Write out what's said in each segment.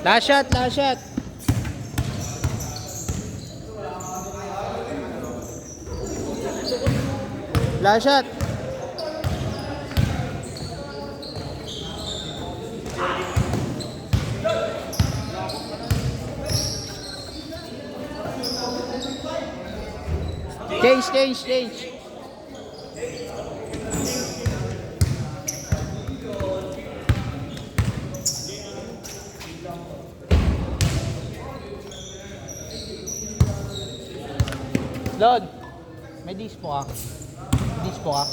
Last shot, last shot. Last shot. Change. Lord, may dispo ka. Dispo ka.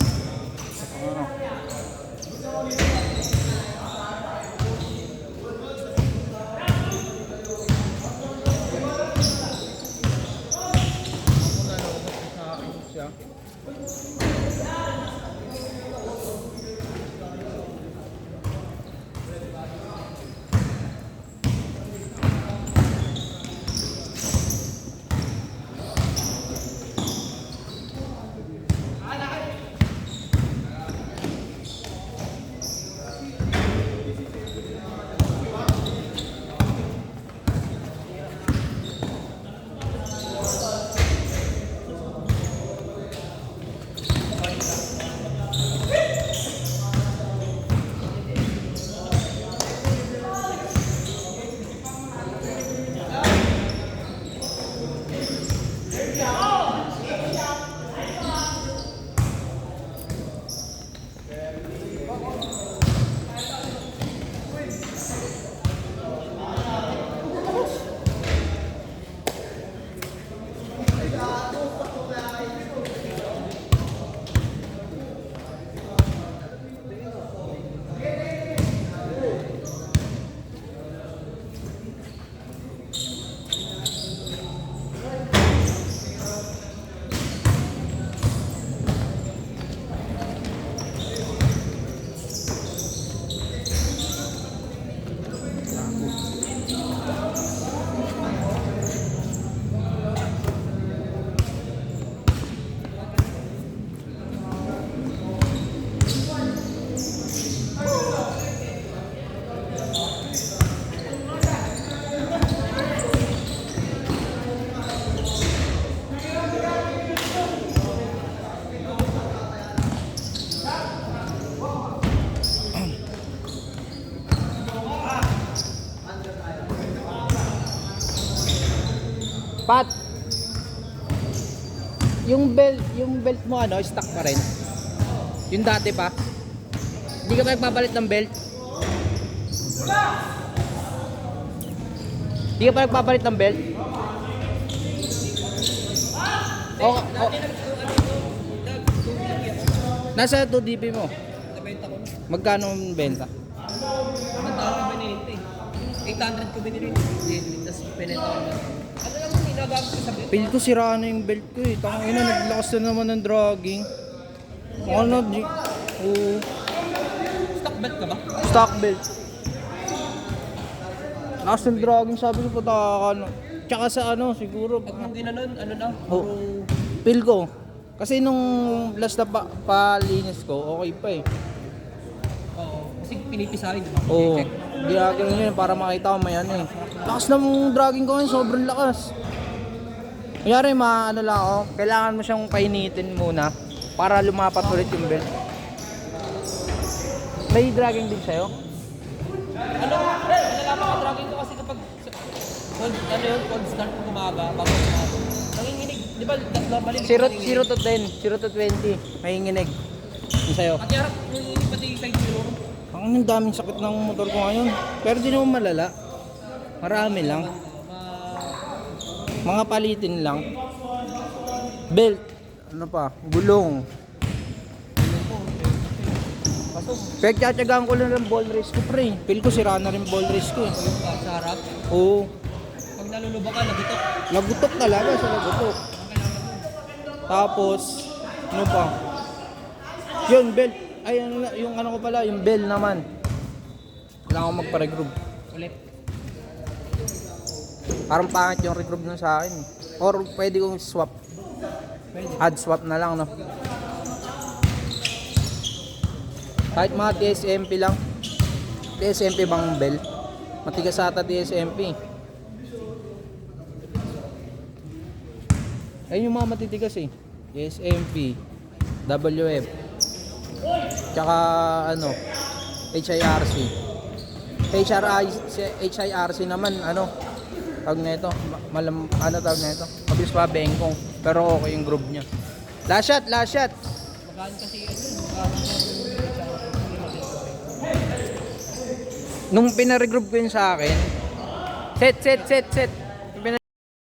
Pat. Yung belt mo ano, stock pa rin. Yung dati pa. Hindi ka pa nagpapalit ng belt? Hindi ka pa nagpapalit ng belt? Oh, oh. Nasa 2DP mo? Nabenta ko na. Magkano ang benta? Magandaan ko binili 800 ko binili. Tapos pinenta ko na. Ano lang yung ginagamit ko sa belt? Feel ko sira na yung belt ko eh. Tangina, naglakas na naman ng dragging. Ano, oo. Stock belt ka ba? Stock belt. Lakas ng dragging, sabi ko ano. Tsaka sa ano, siguro. Pag nung ginanon, ano na? Oh, feel ko. Kasi nung last na palinis ko, okay pa eh. Oo. Kasi pinipisahin, di ba? Oo. Check. Ginagano yun para makita ko may ano eh. Lakas ng dragging ko ngayon, sobrang lakas. Kunyari, ano lang ako, kailangan mo siyang painitin muna para lumapat ulit yung belt. May dragging din sa'yo? Ano? Nalalaman ka dragging ko kasi kapag cold start ko umaga, bago umaga. Nanginginig. Di ba, normally? 0 to 10, 0 to 20, may nginig. Yung sa'yo? Pati harap, nanginginig pati side mirror. Ang daming sakit ng motor ko ngayon. Pero di naman malala. Marami lang. Mga palitin lang. Belt. Ano pa? Gulong. Pagtsatsagaan ko lang ng ball race ko, pre. Feel ko sira na rin ball race ko eh. Sa harap. Oo. Pag naluluba ka, nagitok. Nagutok talaga sa nagutok. Tapos, ano pa? Yun, belt. Ay, yung ano ko pala, yung bell naman. Kailangan ko magpa-regroup. Ulit. Parang pangit yung regroup nun sa akin. Or pwede kong swap. Add swap na lang, no? Kahit mga TSMP lang. TSMP bang bell? Matigas ata TSMP. Ayun yung mga matitigas eh. TSMP, WF, tsaka ano, HIRC. HIRC naman, ano, tawag na ito, ano tawag na ito? Mabilis pa bengkong, pero okay yung groove niya. Last shot, last shot. Magaan kasi Nung pinaregroove ko yun sa akin, set.